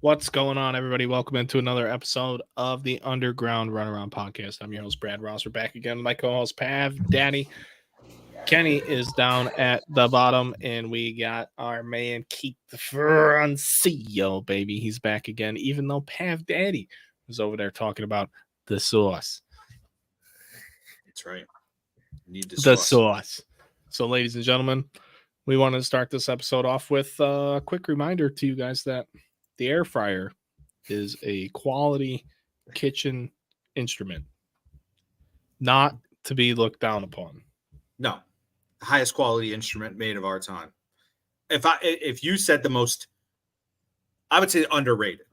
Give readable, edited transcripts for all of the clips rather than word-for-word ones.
What's going on, everybody? Welcome into another episode of the Underground Runaround Podcast. I'm your host, Brad Ross. We're back again with my co-host, Pav Daddy. Kenny is down at the bottom, and we got our man, Keith Francio, baby. He's back again, even though Pav Daddy was over there talking about the sauce. That's right. Need The sauce. So, ladies and gentlemen, we want to start this episode off with a quick reminder to you guys that the air fryer is a quality kitchen instrument, not to be looked down upon. No, the highest quality instrument made of our time. If you said the most, I would say underrated.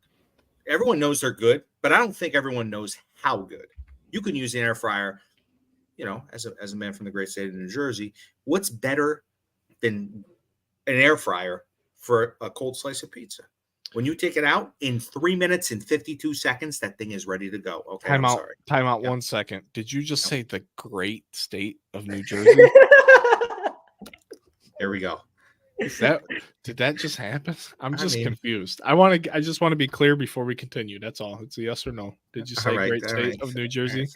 Everyone knows they're good, but I don't think everyone knows how good. You can use an air fryer, as a man from the great state of New Jersey. What's better than an air fryer for a cold slice of pizza? When you take it out in 3 minutes and 52 seconds, that thing is ready to go. Okay, Time out. Sorry. Time out. 1 second. Did you just say the great state of New Jersey? There we go. Did that just happen? I'm just confused. I just want to be clear before we continue. That's all. It's a yes or no. Did you say great state of New Jersey?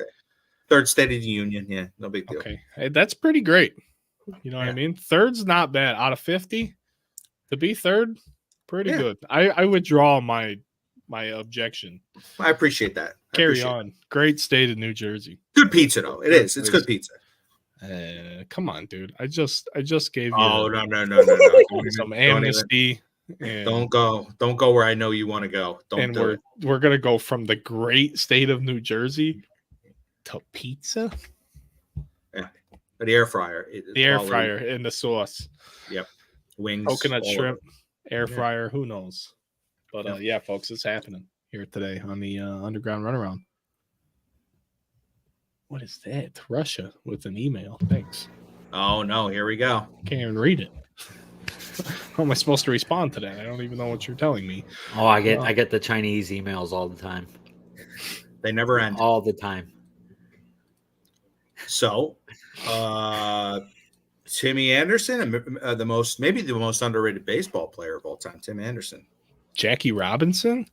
Third state of the union. Yeah, no big deal. Okay. Hey, that's pretty great. You know what I mean? Third's not bad. Out of 50, to be third, pretty good. I withdraw my objection. I appreciate that. Carry on. Great state of New Jersey. Good pizza though. It is. It's good pizza. Come on, dude. I just gave you no. some amnesty. Don't go where I know you want to go. We're gonna go from the great state of New Jersey to pizza. Yeah, the air fryer. The air fryer and the sauce. Yep. Wings, coconut shrimp, air fryer. Who knows? But yeah, folks, it's happening here today on the Underground Runaround. What is that? Russia with an email. Thanks. Oh no, here we go. Can't even read it. How am I supposed to respond to that? I don't even know what you're telling me. Oh, I get the Chinese emails all the time. They never end. All the time. So, Timmy Anderson, maybe the most underrated baseball player of all time, Tim Anderson. Jackie Robinson?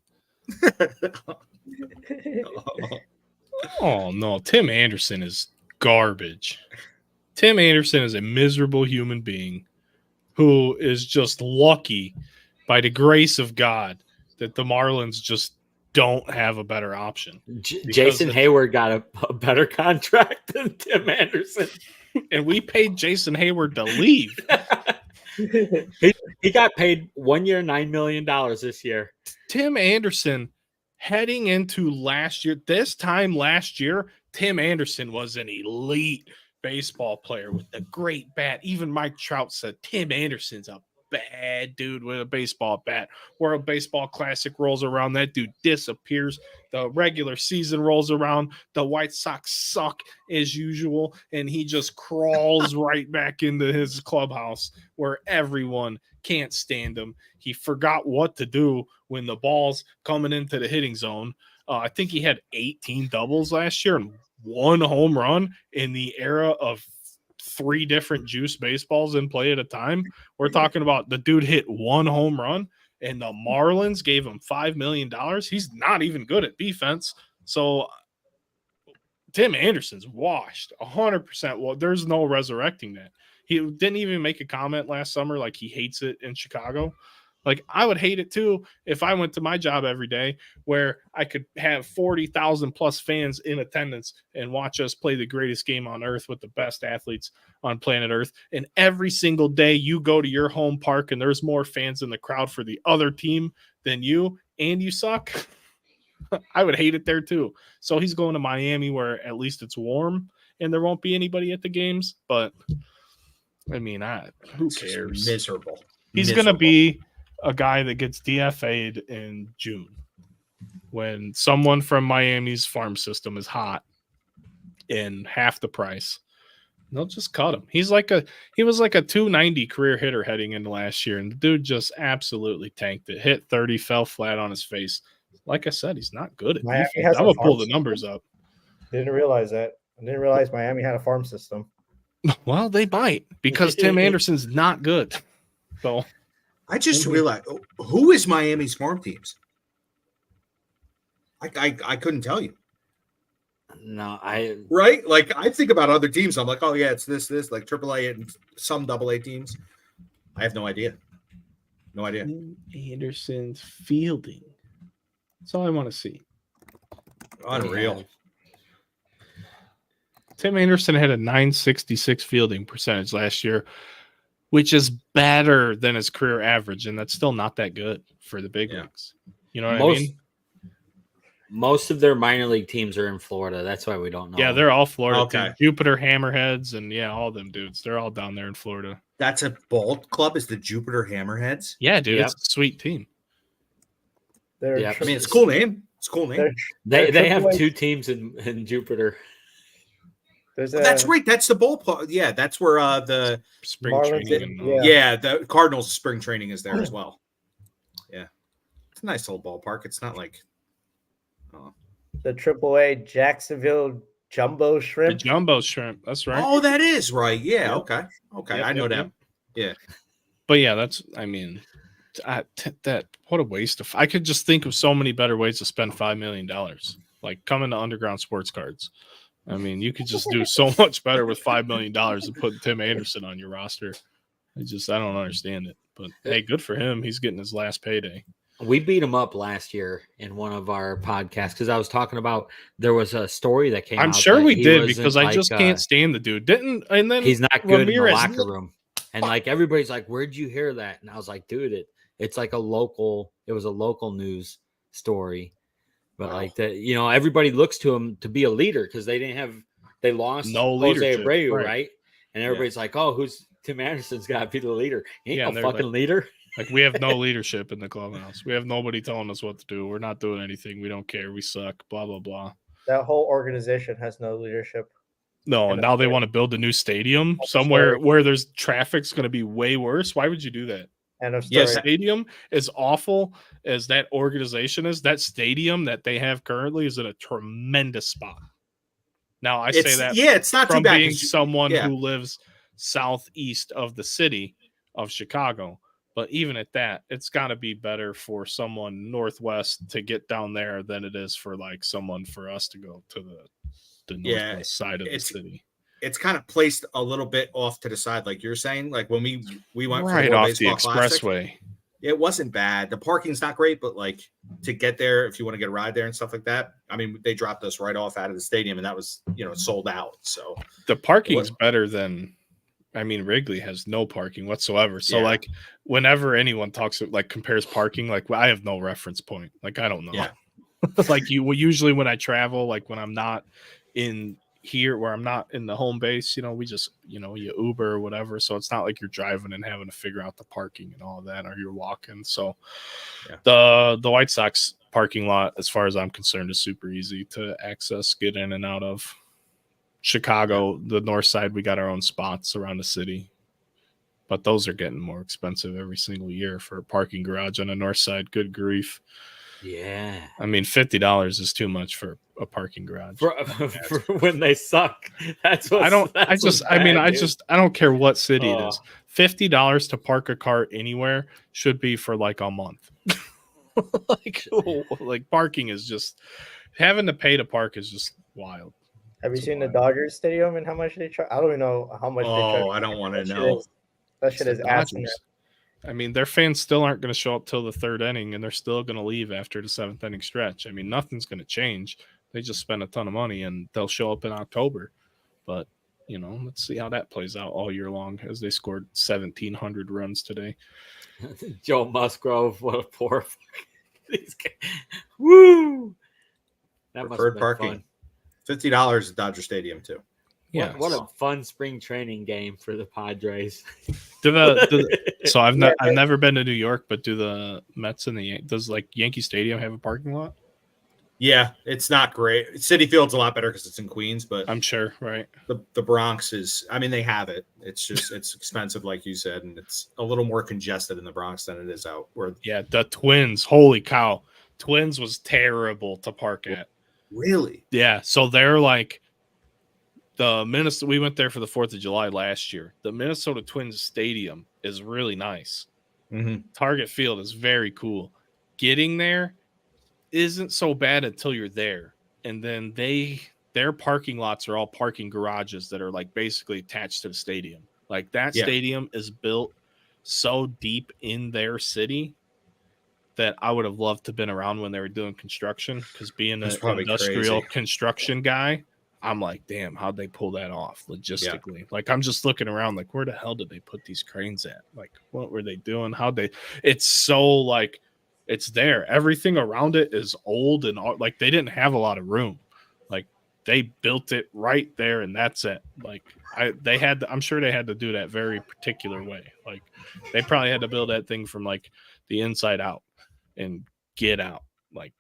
Oh, no. Tim Anderson is garbage. Tim Anderson is a miserable human being who is just lucky by the grace of God that the Marlins just don't have a better option. Jason Hayward got a better contract than Tim Anderson. And we paid Jason Hayward to leave. He got paid 1 year, $9 million this year. Tim Anderson, heading into this time last year, Tim Anderson was an elite baseball player with a great bat. Even Mike Trout said Tim Anderson's a bad dude with a baseball bat. Where a baseball classic rolls around, that dude disappears. The regular season rolls around, the White Sox suck as usual, and he just crawls right back into his clubhouse where everyone can't stand him. He forgot what to do when the ball's coming into the hitting zone. I think he had 18 doubles last year and 1 home run in the era of 3 different juice baseballs in play at a time. We're talking about the dude hit 1 home run and the Marlins gave him $5 million. He's not even good at defense. So Tim Anderson's washed 100%. Well, there's no resurrecting that. He didn't even make a comment last summer like he hates it in Chicago. Like, I would hate it too if I went to my job every day where I could have 40,000 plus fans in attendance and watch us play the greatest game on earth with the best athletes on planet Earth. And every single day you go to your home park and there's more fans in the crowd for the other team than you, and you suck. I would hate it there too. So he's going to Miami where at least it's warm and there won't be anybody at the games. But I mean, who cares? Miserable. He's going to be a guy that gets DFA'd in June when someone from Miami's farm system is hot in half the price. They'll just cut him. He was like a 290 career hitter heading into last year, and the dude just absolutely tanked it. Hit 30, fell flat on his face. Like I said, he's not good at defense. I'm gonna pull the numbers up. Didn't realize that. I didn't realize Miami had a farm system. Well, they might because Tim Anderson's not good. So I just realized, who is Miami's farm teams? I couldn't tell you. No, Right? Like I think about other teams. I'm like, oh yeah, it's this, like AAA and some AA teams. I have no idea. No idea. Tim Anderson's fielding. That's all I want to see. Unreal. Yeah. Tim Anderson had a 966 fielding percentage last year, which is better than his career average, and that's still not that good for the big Yeah. leagues. You know what I mean? Most of their minor league teams are in Florida. That's why we don't know. Yeah, they're all Florida. Okay. Teams. Jupiter Hammerheads, and yeah, all them dudes. They're all down there in Florida. That's a ball club. Is the Jupiter Hammerheads? Yeah, dude, Yep. it's a sweet team. They're Yeah, I mean, it's a cool name. It's a cool name. They have AAA. 2 teams in Jupiter. There's That's right. That's the ballpark. Yeah, that's where the Spring Marlins, training. And, yeah. yeah the Cardinals spring training is there as well. Yeah, it's a nice little ballpark. It's not like the AAA Jacksonville Jumbo the Shrimp. jumbo shrimp. That's right. oh, that is right. Yeah, Yep. okay, Yep, I know yep, that. yep. But yeah, that's. I mean, that what a waste of. I could just think of so many better ways to spend $5 million. Like coming to Underground Sports Cards. I mean, you could just do so much better with $5 million than putting Tim Anderson on your roster. I don't understand it. But hey, good for him. He's getting his last payday. We beat him up last year in one of our podcasts because I was talking about there was a story that came out. I'm sure that we he did wasn't, because I like, just can't stand the dude. And then he's not good in the Ramirez- locker room. And like everybody's like, where'd you hear that? And I was like, dude, it's like it was a local news story. But Wow. like that, everybody looks to him to be a leader because they lost No Jose leadership, Abreu, right. right? And everybody's like, oh, who's Tim Anderson's got to be the leader? He ain't Yeah, and no they're fucking like- leader. Like we have no leadership in the clubhouse. We have nobody telling us what to do. We're not doing anything. We don't care. We suck. Blah blah blah. That whole organization has no leadership. No, And and now they that's want to build a new stadium That's somewhere scary. where there's traffic's going to be way worse. Why would you do that? End of story. Yes, Stadium, as awful as that organization is, that stadium that they have currently is in a tremendous spot. Now I say that it's not too from bad. being 'cause you- someone yeah. who lives southeast of the city of Chicago. But even at that, it's got to be better for someone northwest to get down there than it is for like someone for us to go to the Yeah, northwest side of the it's- city. it's kind of placed a little bit off to the side, like you're saying. Like when we went for Right the World off the Baseball Classic, expressway. it wasn't bad. The parking's not great, but like to get there, if you want to get a ride there and stuff like that, I mean, they dropped us right off out of the stadium, and that was sold out. So The parking's better than. I mean, Wrigley has no parking whatsoever. So, Yeah. like, whenever anyone talks, like, compares parking, like, I have no reference point. Like, I don't know. Yeah. Like, usually when I travel, like, when I'm not in here, where I'm not in the home base, we just, you Uber or whatever. So it's not like you're driving and having to figure out the parking and all of that, or you're walking. So, Yeah. the White Sox parking lot, as far as I'm concerned, is super easy to access, get in and out of. Chicago, the north side, we got our own spots around the city, but those are getting more expensive every single year for a parking garage on the north side. Good grief. Yeah. I mean, $50 is too much for a parking garage. For when they suck. That's what I don't care what city it is. $50 to park a car anywhere should be for like a month. like parking is just having to pay to park is just wild. Have you It's seen the wild. Dodgers stadium and how much they charge? I don't even know how much they charge. I don't want to That shit know. is- That shit is The asinine. Dodgers. I mean, their fans still aren't going to show up till the third inning, and they're still going to leave after the seventh inning stretch. I mean, nothing's going to change. They just spent a ton of money, and they'll show up in October. But let's see how that plays out all year long, as they scored 1,700 runs today. Joe Musgrove, what a poor these guys. Woo! That must have Preferred been parking. fun. $50 at Dodger Stadium too. Yeah. What a fun spring training game for the Padres. So I've Yeah, never been to New York, but do the Mets and does like Yankee Stadium have a parking lot? Yeah, it's not great. City Field's a lot better because it's in Queens, but I'm sure, right? the Bronx is. I mean, they have it. It's just it's expensive, like you said, and it's a little more congested in the Bronx than it is out where. Yeah, the Twins. Holy cow, Twins was terrible to park at. Really? Yeah, so they're like the Minnesota. We went there for the 4th of July last year. The Minnesota Twins stadium is really nice. Mm-hmm. Target Field is very cool. Getting there isn't so bad until you're there. And then their parking lots are all parking garages that are like basically attached to the stadium. Like that Yeah. stadium is built so deep in their city that I would have loved to have been around when they were doing construction, because being That's an probably industrial crazy. construction guy, I'm like, damn, how'd they pull that off logistically? Like, I'm just looking around like, where the hell did they put these cranes at? Like, what were they doing? It's so like, it's there. Everything around it is old and all, like they didn't have a lot of room. Like they built it right there and that's it. Like I'm sure they had to do that very particular way. Like they probably had to build that thing from like the inside out and get out. Like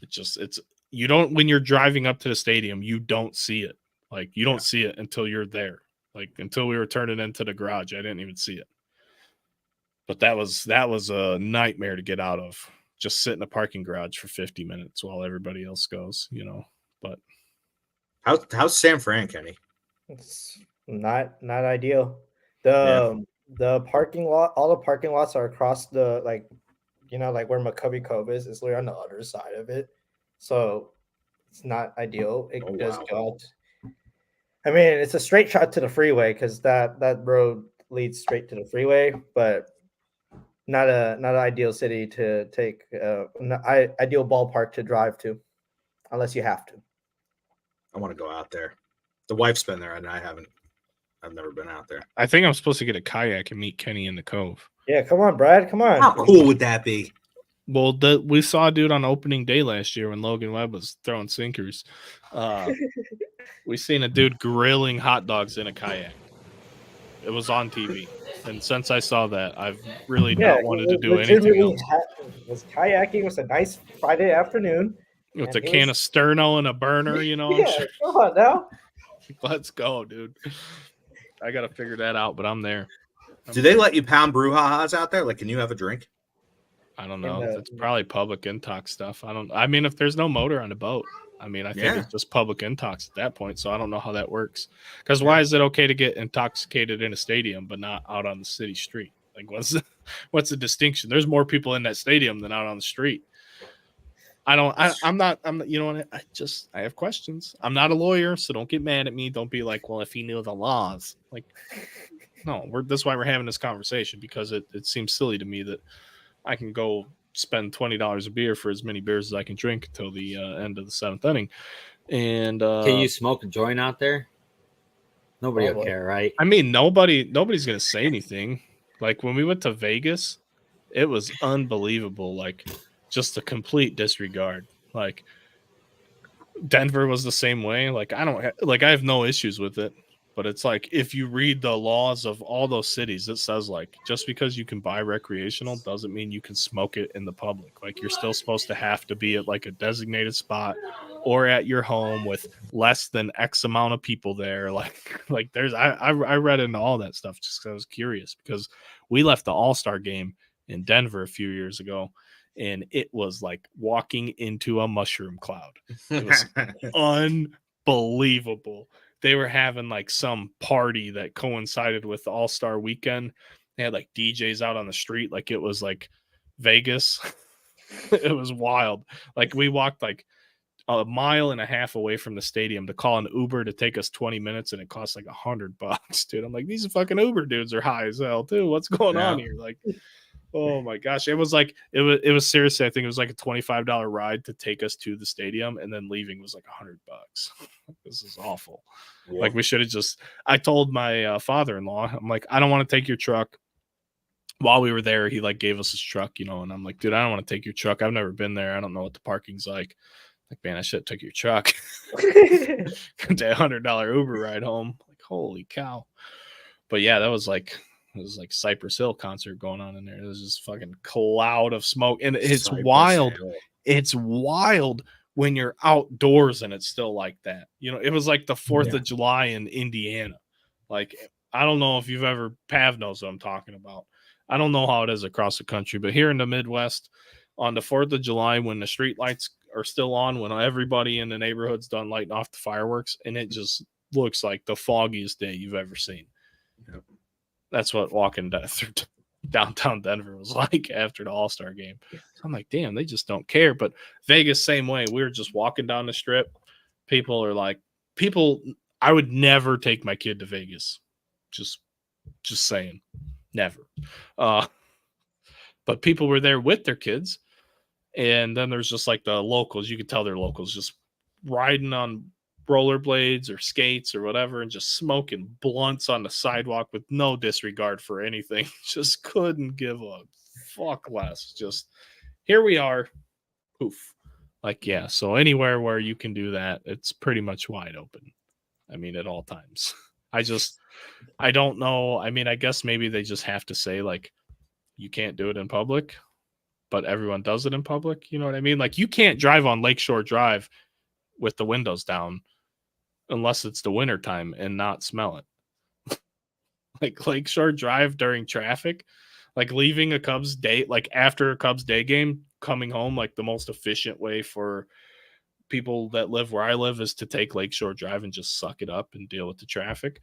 it's you don't, when you're driving up to the stadium, you don't see it. Like you don't see it until you're there. Like until we were turning into the garage, I didn't even see it. But that was a nightmare to get out of. Just sit in a parking garage for 50 minutes while everybody else goes, you know. But how's San Fran, Kenny? It's not ideal. The parking lot, all the parking lots are across the like, like where McCovey Cove is. It's literally on the other side of it, so it's not ideal. It does go out. I mean, it's a straight shot to the freeway because that road leads straight to the freeway, but not an ideal city to take. Ideal ballpark to drive to, unless you have to. I want to go out there. The wife's been there, and I've never been out there. I think I'm supposed to get a kayak and meet Kenny in the Cove. Yeah, come on, Brad. Come on. How cool would that be? Well, we saw a dude on opening day last year when Logan Webb was throwing sinkers. We seen a dude grilling hot dogs in a kayak. It was on TV. And since I saw that, I've really not wanted to do anything else. Was kayaking. Was a nice Friday afternoon. With a can of Sterno and a burner, you know. Yeah, come on now. Let's go, dude. I got to figure that out, but I'm there. Do they let you pound brouhahas out there? Like, can you have a drink? I don't know. It's probably public intox stuff. I mean, if there's no motor on the boat, I mean, I think it's just public intox at that point. So I don't know how that works. Because why is it okay to get intoxicated in a stadium but not out on the city street? Like, what's the distinction? There's more people in that stadium than out on the street. I'm not, you know what? I have questions. I'm not a lawyer, so don't get mad at me. Don't be like, well, if he knew the laws, like, no, that's why we're having this conversation, because it seems silly to me that I can go spend $20 a beer for as many beers as I can drink until the end of the seventh inning. And can you smoke a joint out there? Nobody will care, right? I mean, nobody's gonna say anything. Like when we went to Vegas, it was unbelievable. Like just a complete disregard. Like Denver was the same way. Like I have no issues with it. But it's like, if you read the laws of all those cities, it says like, just because you can buy recreational doesn't mean you can smoke it in the public. Like you're still supposed to have to be at like a designated spot or at your home with less than X amount of people there. Like there's, I read into all that stuff just because I was curious, because we left the All-Star game in Denver a few years ago and it was like walking into a mushroom cloud. It was unbelievable. They were having like some party that coincided with the All-Star weekend. They had like DJs out on the street. Like it was like Vegas. It was wild. Like we walked like a mile and a half away from the stadium to call an Uber to take us 20 minutes. And it cost like $100, dude. I'm like, these fucking Uber dudes are high as hell too. What's going on here? Like, oh my gosh. It was like, it was seriously, I think it was like a $25 ride to take us to the stadium. And then leaving was like $100. This is awful. Yeah. Like we should have I told my father-in-law, I'm like, I don't want to take your truck. While we were there, he like gave us his truck, you know, and I'm like, dude, I don't want to take your truck. I've never been there. I don't know what the parking's like. Like, man, I should have took your truck. $100 Uber ride home. Like, holy cow. But yeah, it was like Cypress Hill concert going on in there. It was just fucking cloud of smoke. And it's wild. It's wild when you're outdoors and it's still like that. You know, it was like the 4th of July in Indiana. Like, I don't know if you've ever, Pav knows what I'm talking about. I don't know how it is across the country, but here in the Midwest, on the 4th of July, when the street lights are still on, when everybody in the neighborhood's done lighting off the fireworks, and it just looks like the foggiest day you've ever seen. Yep. That's what walking downtown Denver was like after the All-Star game. I'm like, damn, they just don't care. But Vegas, same way. We were just walking down the strip. People are like, I would never take my kid to Vegas. Just saying, never. But people were there with their kids. And then there's just like the locals. You could tell they're locals just riding on rollerblades or skates or whatever and just smoking blunts on the sidewalk with no disregard for anything. Just couldn't give a fuck less. Just here we are. Poof. Like, yeah. So anywhere where you can do that, it's pretty much wide open. I mean, at all times. I don't know. I mean, I guess maybe they just have to say like, you can't do it in public, but everyone does it in public. You know what I mean? Like, you can't drive on Lakeshore Drive with the windows down unless it's the winter time and not smell it. Like Lakeshore Drive during traffic, like leaving a Cubs day, like after a Cubs day game, coming home, like the most efficient way for people that live where I live is to take Lakeshore Drive and just suck it up and deal with the traffic.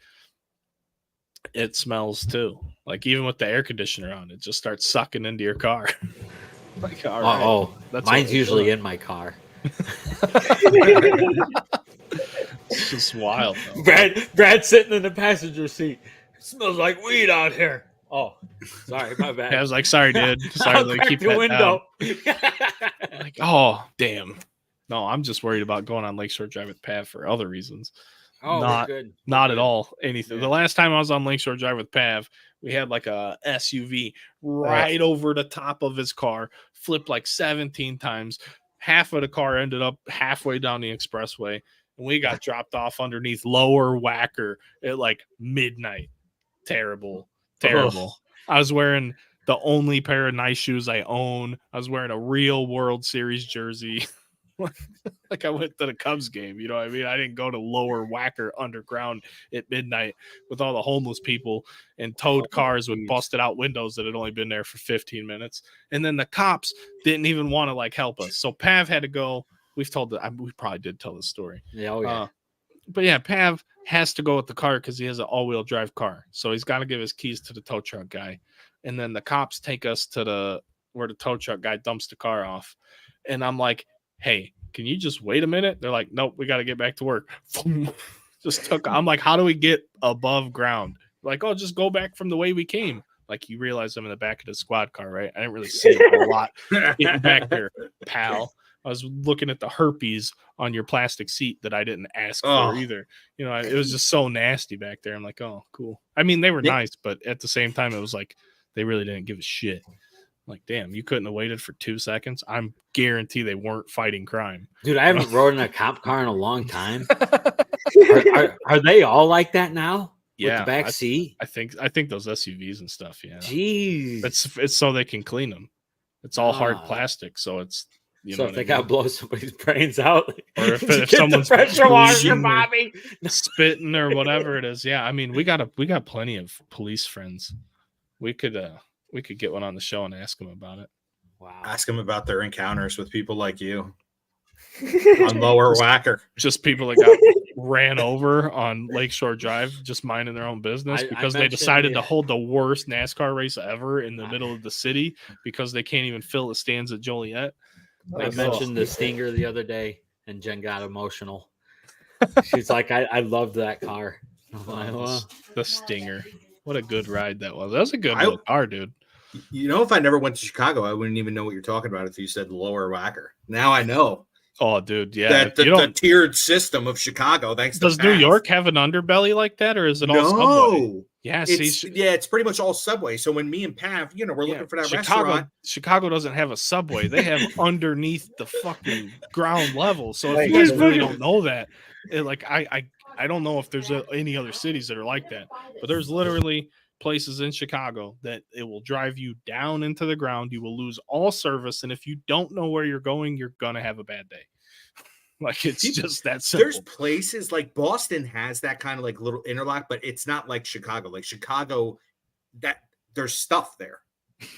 It smells too. Like even with the air conditioner on, it just starts sucking into your car. Like, all right, that's mine's usually in my car. It's just wild. Though. Brad sitting in the passenger seat. It smells like weed out here. Oh, sorry, my bad. Yeah, I was like, sorry, dude. Sorry, to keep the window. Like, oh, damn. No, I'm just worried about going on Lakeshore Drive with Pav for other reasons. Oh, not at all anything. Yeah. The last time I was on Lakeshore Drive with Pav, we had like a SUV right over the top of his car, flipped like 17 times. Half of the car ended up halfway down the expressway, and we got dropped off underneath Lower Wacker at like midnight. Terrible. Oh. I was wearing the only pair of nice shoes I own. I was wearing a real World Series jersey. Like I went to the Cubs game, you know what I mean? I didn't go to Lower Wacker underground at midnight with all the homeless people and towed cars with busted out windows that had only been there for 15 minutes. And then the cops didn't even want to like help us. So Pav had to go. We probably did tell the story. Yeah, but yeah, Pav has to go with the car because he has an all-wheel drive car. So he's got to give his keys to the tow truck guy. And then the cops take us to where the tow truck guy dumps the car off. And I'm like, hey, can you just wait a minute? They're like, nope, we got to get back to work. I'm like, how do we get above ground? Like, oh, just go back from the way we came. Like, you realize I'm in the back of the squad car, right? I didn't really see a lot getting back there, pal. I was looking at the herpes on your plastic seat that I didn't ask for either. You know, it was just so nasty back there. I'm like, oh, cool. I mean, they were nice, but at the same time, it was like they really didn't give a shit. Like, damn, you couldn't have waited for 2 seconds. I'm guarantee they weren't fighting crime. Dude, I haven't rode in a cop car in a long time. Are they all like that now? Yeah, with the back seat. I think those SUVs and stuff. Yeah, jeez, it's so they can clean them. It's all hard plastic, so it's so if they gotta blow somebody's brains out, or if someone's pressure washer, Bobby, spitting or whatever it is. Yeah, I mean, we got plenty of police friends. We could get one on the show and ask them about it. Wow. Ask them about their encounters with people like you on Lower Wacker. Just people that got ran over on Lakeshore Drive, just minding their own business because they decided to hold the worst NASCAR race ever in the middle of the city because they can't even fill the stands at Joliet. I mentioned the Stinger the other day, and Jen got emotional. She's like, I loved that car. The Stinger. What a good ride that was. That was a good car, dude. You know, if I never went to Chicago, I wouldn't even know what you're talking about if you said Lower Wacker. Now I know. Oh, dude, yeah. The tiered system of Chicago. Thanks. Does New York have an underbelly like that, or is it all Subway? Yeah, it's pretty much all Subway. So when me and Pav, we're looking for that restaurant. Chicago doesn't have a Subway. They have underneath the fucking ground level. So if you guys really don't know that, I don't know if there's any other cities that are like that, but there's literally places in Chicago that it will drive you down into the ground. You will lose all service. And if you don't know where you're going, you're going to have a bad day. Like, it's just that simple. There's places like Boston has that kind of like little interlock, but it's not like Chicago. Like Chicago, that there's stuff there.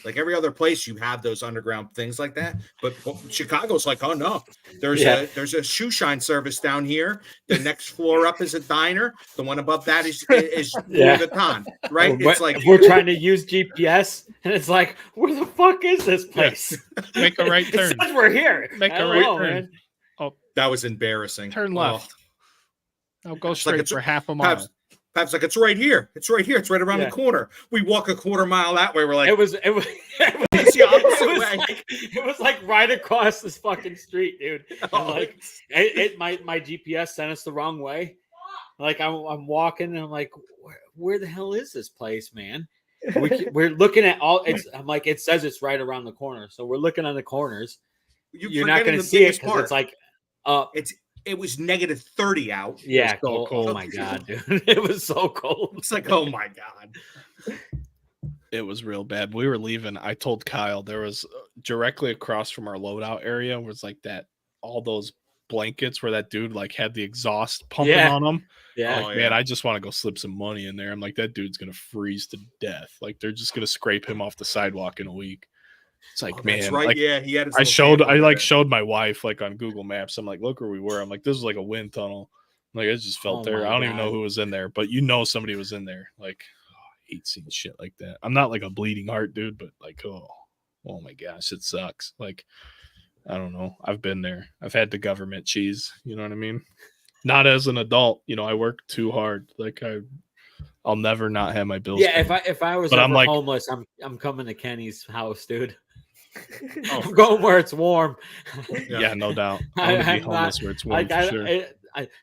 Like every other place, you have those underground things like that. But Chicago's like, oh no, there's Yeah. a shoe shine service down here. The next floor up is a diner. The one above that is Louis Yeah. Vuitton, right? Or It's like if we're trying to use GPS, and it's like, where the fuck is this place? Make a right It turn. says we're here. Make I a don't right know, turn. man. that was embarrassing. Turn Oh. left. I'll go like straight it's- for half a mile. Pap's like, it's right here. It's right here. It's right around Yeah. the corner. We walk a quarter mile that way. We're like, It was it's the opposite way. it was like right across this fucking street, dude. And Oh, like my GPS sent us the wrong way. Like I'm walking and I'm like, where the hell is this place, man? We're looking at all. I'm like, it says it's right around the corner, so we're looking on the corners. You're not going to see it because it's like up. It was negative 30 out. Yeah, so cold. cold. Oh my god, dude, it was so cold. It's like, oh my God. It was real bad. We were leaving. I told Kyle there was directly across from our loadout area was like that, all those blankets where that dude like had the exhaust pumping Yeah. on them. Yeah, Oh, Like, man, I just want to go slip some money in there. I'm like, that dude's gonna freeze to death. Like they're just gonna scrape him off the sidewalk in a week. It's like, Oh, man, that's right. like, Yeah, he had his I little showed camp I over like there. showed my wife like on Google Maps. I'm like, look where we were. I'm like, this is like a wind tunnel. Like I just felt Oh there. my I don't even know God. who was in there, but you know somebody was in there. Like, I hate seeing shit like that. I'm not like a bleeding heart dude, but like, oh my gosh, it sucks. Like, I don't know. I've been there. I've had the government cheese. You know what I mean? Not as an adult. You know, I work too hard. Like I'll never not have my bills. Yeah, paid. if I was But I'm ever like- homeless, I'm coming to Kenny's house, dude. Oh, I'm going where it's warm. yeah, no doubt. I want to be I'm not- homeless where it's warm Like for sure.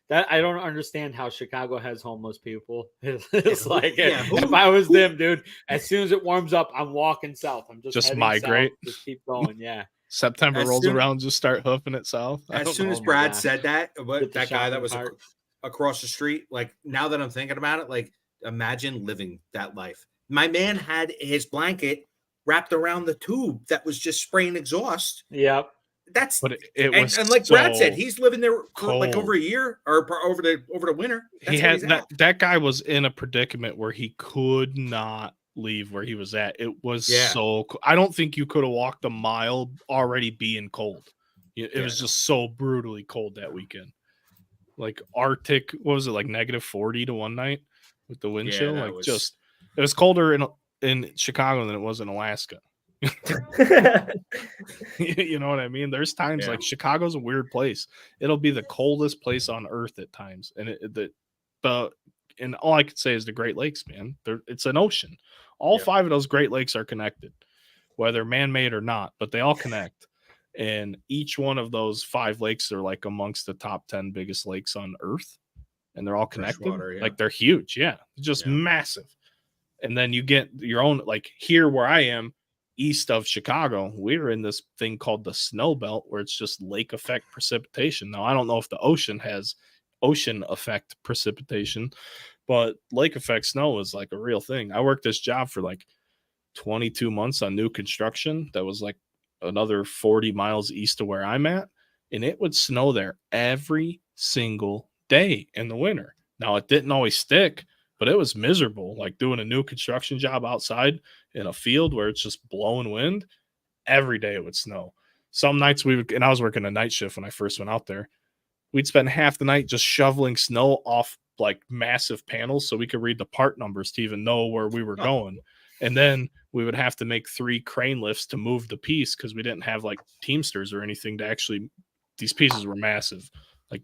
I don't understand how Chicago has homeless people. It's like yeah, if who- I was them, dude. As soon as it warms up, I'm walking south. I'm just heading migrate. south, just keep going. Yeah, September As rolls soon- around, just start hoofing it south. I As don't soon know. as Oh my Brad gosh. said that, Get what the that guy that shopping was cart. across the street, like now that I'm thinking about it, like imagine living that life. My man had his blanket wrapped around the tube that was just spraying exhaust. Yep. That's But it was and like Brad said, so he's living there for like cold. over a year or over the winter. That's he where had he's at. that guy was in a predicament where he could not leave where he was at. It was Yeah. so I don't think you could have walked a mile already being cold. It was Yeah. just so brutally cold that weekend. Like Arctic, what was it, like negative 40 to one night with the wind Yeah, chill? that Like was- just it was colder in Chicago than it was in Alaska. You know what I mean? There's times Yeah. like Chicago's a weird place. It'll be the coldest place on earth at times, and and all I could say is the Great Lakes, man. It's an ocean. All Yeah. 5 of those Great Lakes are connected, whether man-made or not, but they all connect. And each one of those 5 lakes are like amongst the top 10 biggest lakes on earth, and they're all connected. Freshwater, yeah. Like they're huge, yeah, just Yeah. massive. And then you get your own, like here where I am, east of Chicago, we're in this thing called the snow belt where it's just lake effect precipitation. Now, I don't know if the ocean has ocean effect precipitation, but lake effect snow is like a real thing. I worked this job for like 22 months on new construction that was like another 40 miles east of where I'm at, and it would snow there every single day in the winter. Now, it didn't always stick, but it was miserable, like doing a new construction job outside in a field where it's just blowing wind. Every day it would snow. Some nights and I was working a night shift when I first went out there. We'd spend half the night just shoveling snow off like massive panels so we could read the part numbers to even know where we were going. And then we would have to make 3 crane lifts to move the piece because we didn't have like Teamsters or anything to actually, these pieces were massive, like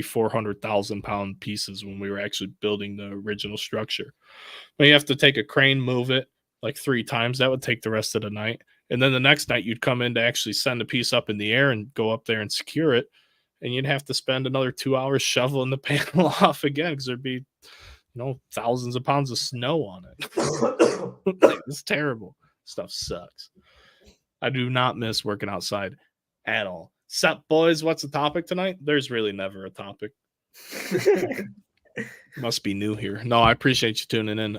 400,000 pound pieces when we were actually building the original structure. But you have to take a crane, move it like 3 times. That would take the rest of the night. And then the next night you'd come in to actually send a piece up in the air and go up there and secure it. And you'd have to spend another 2 hours shoveling the panel off again because there'd be, thousands of pounds of snow on it. It's terrible. Stuff sucks. I do not miss working outside at all. Sup, boys? What's the topic tonight? There's really never a topic. Must be new here. No, I appreciate you tuning in.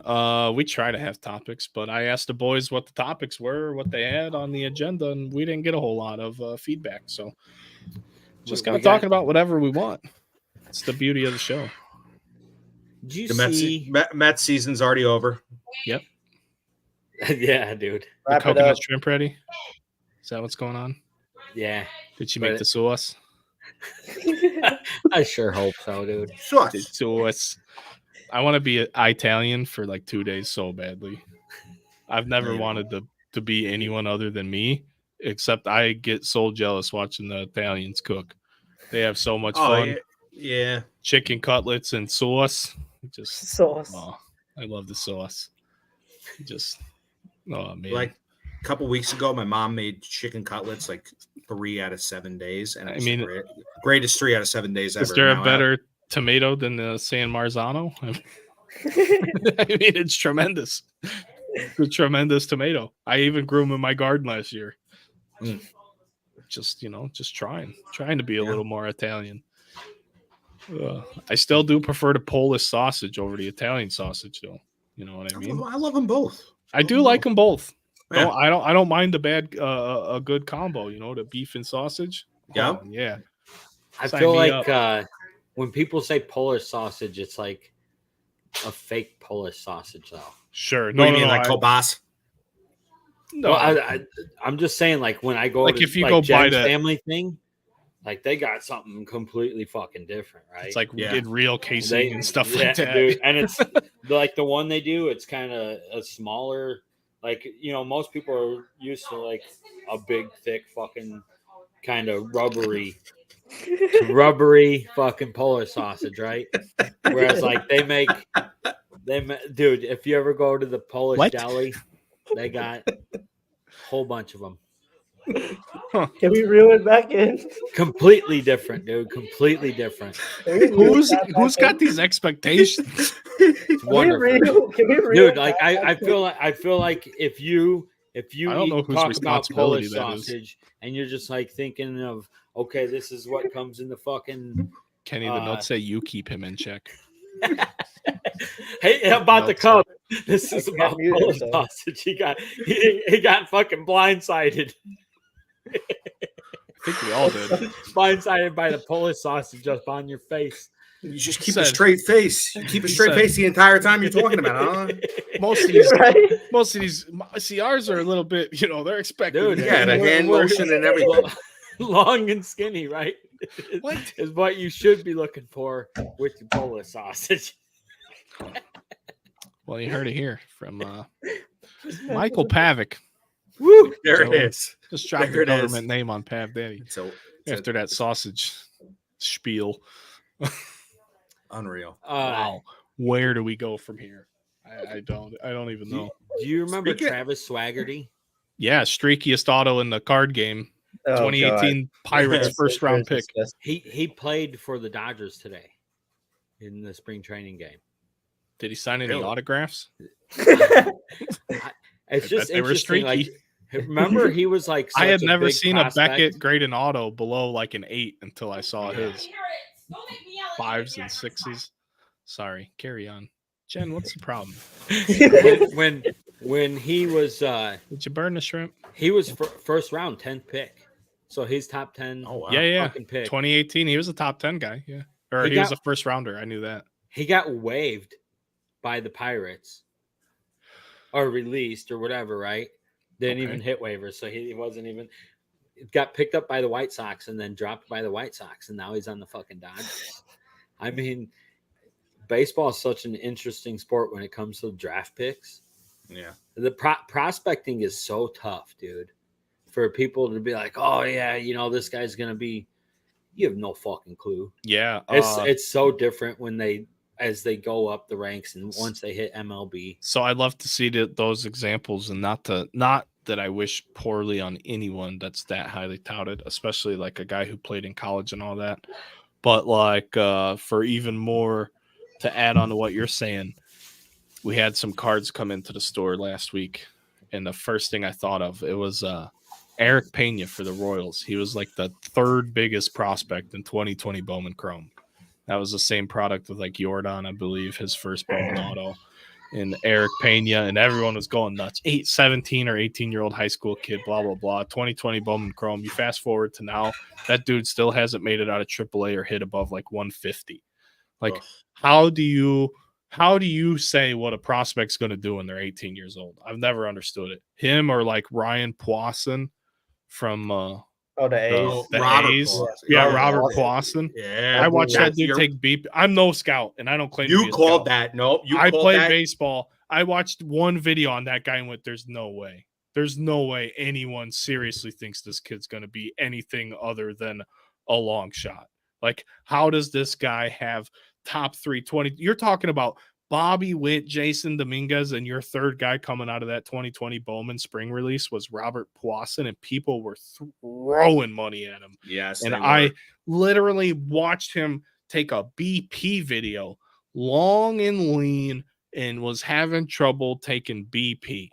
We try to have topics, but I asked the boys what the topics were, what they had on the agenda, and we didn't get a whole lot of feedback. So just kind of talking about whatever we want. It's the beauty of the show. Did you The see? Mets season's already over. Yep. Yeah, dude. The Wrap it coconut up. shrimp ready? Is that what's going on? Yeah, Did she make But- the sauce? I sure hope so, dude. The Sauce. sauce. I want to be Italian for like 2 days so badly. I've never you wanted to be anyone other than me, except I get so jealous watching the Italians cook. They have so much Oh fun. yeah. Chicken cutlets and sauce. Just Sauce. oh, I love the sauce. Just oh man. Like a couple weeks ago, my mom made chicken cutlets like 3 out of 7 days, and I it's mean- the greatest 3 out of 7 days ever. is there Now a I- better tomato than the San Marzano? I mean, it's tremendous. It's a tremendous tomato. I even grew them in my garden last year. Mm. Just just trying to be a Yeah. little more Italian. I still do prefer the Polish sausage over the Italian sausage, though. You know what I mean? I love them both. I do like them both. Yeah. I don't mind the bad a good combo. You know, the beef and sausage. Yep. Oh, yeah. I Sign feel me like when people say Polish sausage, it's like a fake Polish sausage, though. Sure. What No, do you no, mean, no, like kielbasa? no. Well, I'm just saying, like when I go Like, to if you like go buy Jen's the- family thing, like they got something completely fucking different, right? It's like Yeah. get real casing and stuff yeah, like that. dude. And it's like the one they do, it's kind of a smaller, like, you know, most people are used to like a big, thick, fucking kind of rubbery fucking Polish sausage, right? Whereas like dude, if you ever go to the Polish What? deli, they got a whole bunch of them. Can we reel it back in? Completely different, dude. Completely different. Can we reel Who's that back who's got in? these expectations? It's Can we wonderful. Can we reel Dude, it like back I in? feel like if you I don't know whose talk about responsibility Polish that is. sausage and you're just like thinking of, okay, this is what comes in the fucking Can't even note say you keep him in check. hey about the Notes, cup. This I is can't about mute it, Polish so. sausage. He got fucking blindsided. I think we all did. Blindsided by the Polish sausage up on your face. You just keep Said- a straight face. You keep a straight said- face the entire time you're talking about, huh? Most of these, Right? see, ours are a little bit, they're expecting. Dude, Yeah, the we're- hand we're- motion and everything. Long and skinny, right? What? Is what you should be looking for with your Polish sausage. Well, you heard it here from Michael Pavic. Woo! There So- it is. Just dropped There the it is. government name on Pav Daddy So after that sausage spiel. unreal. Wow. Where do we go from here? I don't even know. Do you remember Speak it. Travis Swaggerty? Yeah, streakiest auto in the card game. Oh, God. 2018 Pirates Yes, first round pick. He played for the Dodgers today in the spring training game. Did he sign any Really? autographs? It's I just bet they were interesting. Like, streaky. remember he was like I had such never big seen prospect. a Beckett grade an auto below like an 8 until I saw his 5s and 6s. Sorry, carry on. Jen, what's the problem? when he was Did you burn the shrimp? first round 10th pick, so he's top 10. Oh wow. Yeah. fucking pick. 2018, he was a top 10 guy. Yeah. Or He he was got- a first rounder. I knew that. He got waived by the Pirates or released or whatever, right? Didn't Okay. even hit waivers, so he wasn't even. Got picked up by the White Sox and then dropped by the White Sox, and now he's on the fucking Dodgers. I mean, baseball is such an interesting sport when it comes to draft picks. Yeah. The prospecting is so tough, dude. For people to be like, "Oh yeah, you know this guy's gonna be," you have no fucking clue. Yeah. It's so different when as they go up the ranks and once they hit MLB. So I'd love to see those examples, and not that I wish poorly on anyone that's that highly touted, especially like a guy who played in college and all that. But like for even more to add on to what you're saying, we had some cards come into the store last week, and the first thing I thought of it was Eric Pena for the Royals. He was like the third biggest prospect in 2020 Bowman Chrome. That was the same product with like Jordan, I believe, his first Bowman auto. And Eric Pena, and everyone was going nuts. 17 or 18-year-old high school kid, blah, blah, blah. 2020 Bowman Chrome. You fast forward to now, that dude still hasn't made it out of AAA or hit above like 150. Like, Ugh. how do you how do you say what a prospect's going to do when they're 18 years old? I've never understood it. Him or like Ryan Poisson from Oh, the A's. the Robert A's. Poisson. Yeah, Yeah, Robert Poisson. Poisson. Yeah, I watched that that's- dude you're- take beep. I'm no scout, and I don't claim to be You a called scout. that. No, you I called played that. baseball. I watched one video on that guy and went, "There's no way. There's no way anyone seriously thinks this kid's going to be anything other than a long shot. Like, how does this guy have top 320? You're talking about Bobby Witt, Jason Dominguez, and your third guy coming out of that 2020 Bowman spring release was Robert Poisson, and people were throwing money at him. Yes, And they I were. literally watched him take a BP video, long and lean, and was having trouble taking BP.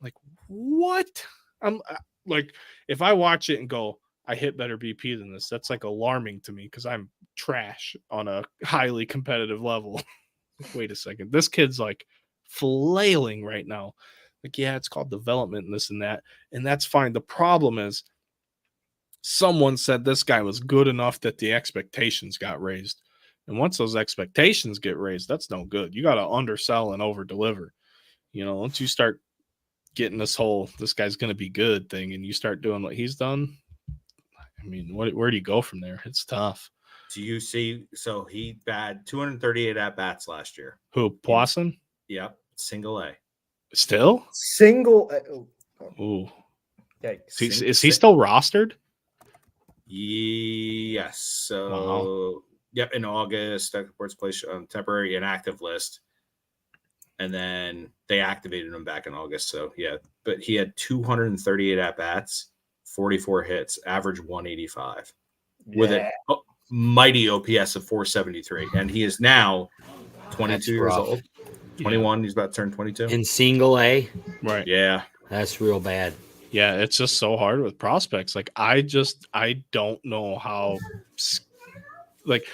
Like, what? I'm like, if I watch it and go, I hit better BP than this, that's like alarming to me because I'm trash on a highly competitive level. Wait a second. This kid's like flailing right now. Like, yeah, it's called development and this and that. And that's fine. The problem is someone said this guy was good enough that the expectations got raised. And once those expectations get raised, that's no good. You got to undersell and over deliver. You know, once you start getting this whole this guy's going to be good thing and you start doing what he's done, I mean, where do you go from there? It's tough. Do you see? So he had 238 at bats last year. Who, Poisson? Yep, single A. Still? Single. Ooh. Yikes. Is he still rostered? Yes. So, yep, in August, Sports Place temporary inactive list. And then they activated him back in August. So, yeah, but he had 238 at bats, 44 hits, average 185 with a mighty OPS of 473. And he is now 22 That's years rough. old. 21. He's about to turn 22. In single A, Right. Yeah. that's real bad. Yeah, it's just so hard with prospects. Like, I don't know how, like,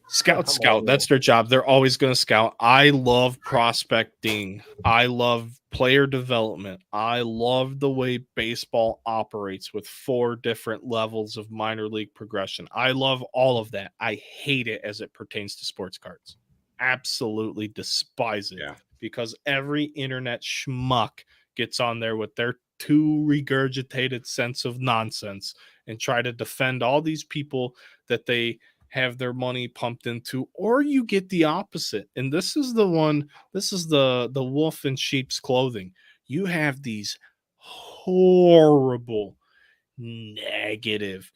scout. That's their job. They're always going to scout. I love prospecting. I love player development. I love the way baseball operates with 4 different levels of minor league progression. I love all of that. I hate it as it pertains to sports cards. Absolutely despise it. Yeah. Because every internet schmuck gets on there with their too regurgitated sense of nonsense and try to defend all these people that they have their money pumped into, or you get the opposite. And this is the wolf in sheep's clothing. You have these horrible, negative,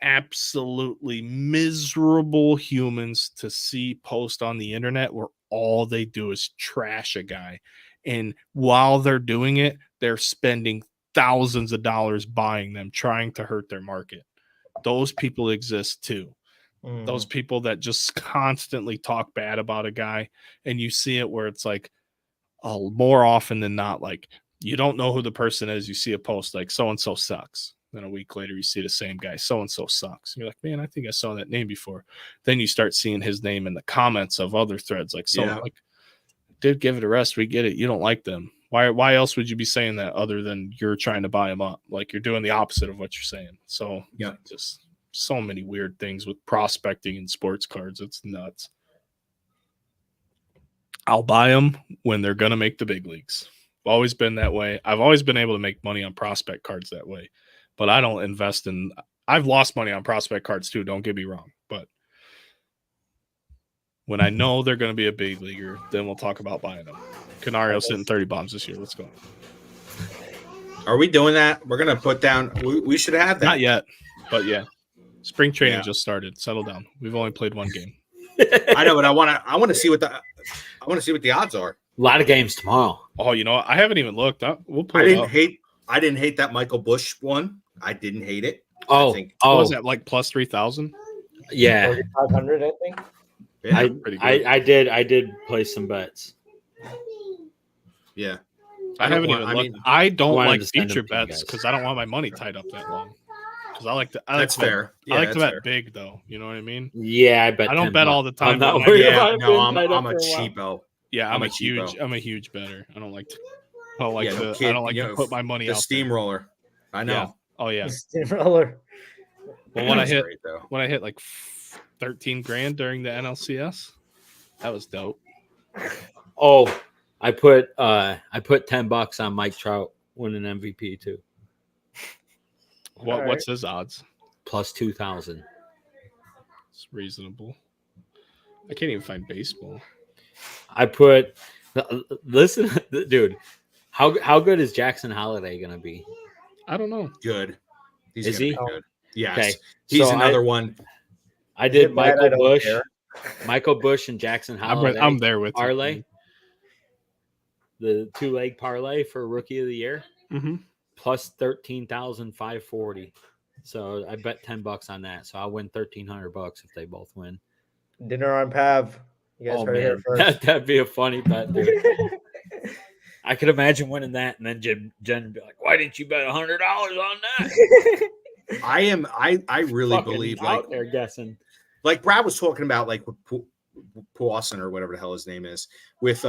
absolutely miserable humans to see post on the internet where all they do is trash a guy. And while they're doing it, they're spending thousands of dollars buying them, trying to hurt their market. Those people exist too. Those people that just constantly talk bad about a guy, and you see it where it's like, more often than not, like, you don't know who the person is. You see a post like so-and-so sucks. Then a week later, you see the same guy, so-and-so sucks. And you're like, man, I think I saw that name before. Then you start seeing his name in the comments of other threads. Like, like, dude, give it a rest. We get it. You don't like them. Why else would you be saying that other than you're trying to buy them up? Like, you're doing the opposite of what you're saying. So, yeah, just so many weird things with prospecting and sports cards. It's nuts. I'll buy them when they're going to make the big leagues. Always been that way. I've always been able to make money on prospect cards that way, but I don't invest in, I've lost money on prospect cards too. Don't get me wrong. But when I know they're going to be a big leaguer, then we'll talk about buying them. Canario's hitting 30 bombs this year. Let's go. Are we doing that? We're going to put down, we should have that. Not yet, but yeah. Spring training just started. Settle down. We've only played one game. I know, but I want to see what the odds are. A lot of games tomorrow. Oh, you know what? I haven't even looked up. We'll pull I it up. I didn't hate that Michael Bush one. I didn't hate it. Oh, What was that, like plus 3,000? yeah. 3,500, I think. Yeah, Pretty good. I did play some bets. yeah. I haven't even looked. I don't wanted like to send future them to you bets guys. because I don't want my money tied up that long. Because I like to. That's fair. I like that's to bet fair. big though. You know what I mean? Yeah, I bet. I don't 10 bet bucks. all the time, I'm not but worried Yeah, about no, being tied I'm up a for while. cheapo. Yeah, I'm a cheapo. I'm a huge better. I don't like to. I don't like Yeah, no to. kid, I don't like you to know, put my money The out. there. steamroller. I know. Yeah. Oh yeah. Steamroller. Well, when I That's hit great, though. like 13 grand during the NLCS, that was dope. Oh, I put $10 on Mike Trout winning MVP too. What's his odds? Plus 2,000. It's reasonable. I can't even find baseball. I put listen, dude. How good is Jackson Holiday gonna be? I don't know. Good. He's Is gonna he? be good. Yes. Okay. He's So another one. I did bad I don't care? Michael Bush and Jackson Holiday. I'm there with parlay. you. The 2-leg parlay for Rookie of the Year Mm-hmm. plus 13,540. So I bet $10 on that. So I'll win $1,300 if they both win. Dinner on Pav. You guys Oh heard it here man, first. that'd be a funny bet, dude. I could imagine winning that, and then Jen would be like, "Why didn't you bet $100 on that?" I really Fucking believe out there guessing. like Brad was talking about, like with Pawson or whatever the hell his name is, with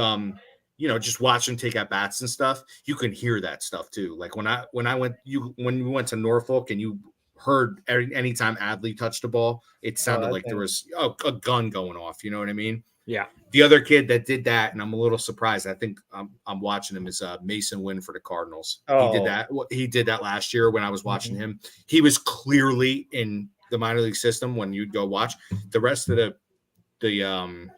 just watch him take at bats and stuff. You can hear that stuff too. Like when we went to Norfolk and you heard anytime Adley touched the ball, it sounded like there was a gun going off. You know what I mean? Yeah. The other kid that did that, and I'm a little surprised. I think I'm watching him is Mason Wynn for the Cardinals. Oh. He did that last year when I was watching him. He was clearly in the minor league system when you'd go watch. The rest of the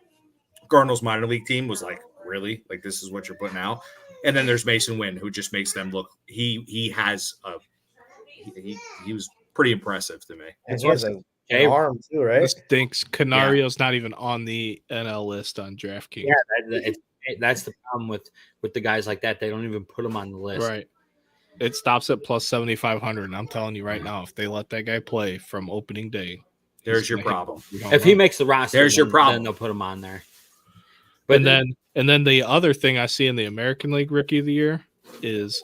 Cardinals minor league team was like, really? Like, this is what you're putting out? And then there's Mason Wynn, who just makes them look. He was pretty impressive to me. And he has an arm too, right? This stinks. Canario's not even on the NL list on DraftKings. Yeah, that's the problem with the guys like that. They don't even put them on the list. Right. It stops at plus 7,500. And I'm telling you right now, if they let that guy play from opening day, there's your problem. If he makes the roster, there's your problem. Then they'll put him on there. But and then the other thing I see in the American League Rookie of the Year is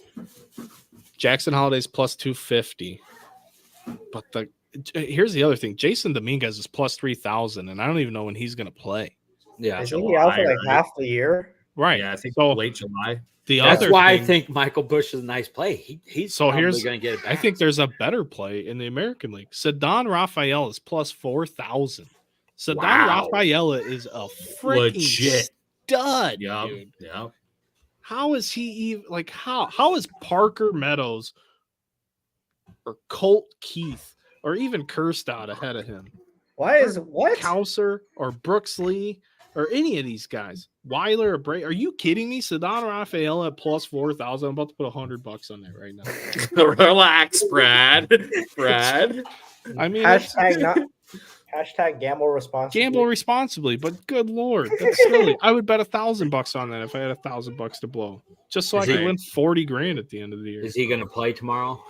Jackson Holiday's plus 250. But here's the other thing: Jason Dominguez is plus 3,000, and I don't even know when he's going to play. Yeah, isn't he out for like half the year? Right. Yeah, I think so. Late July. That's why I think Michael Bush is a nice play. He's so probably going to get it back. I think there's a better play in the American League. Cedon Rafaela is plus 4,000. Cedon Rafaela is a freaking legit stud. Yeah, dude. yeah. How is he even like? How is Parker Meadows or Colt Keith or even Kerstad ahead of him? Why is what? Kauser or Brooks Lee or any of these guys? Weiler or Bray? Are you kidding me? Cedon Rafaela at plus 4,000. I'm about to put $100 on that right now. Relax, Brad. Brad. I mean, Hashtag gamble responsibly. Gamble responsibly, but good lord, that's silly. I would bet $1,000 on that if I had $1,000 to blow, just so I could win 40 grand at the end of the year. Is he going to play tomorrow?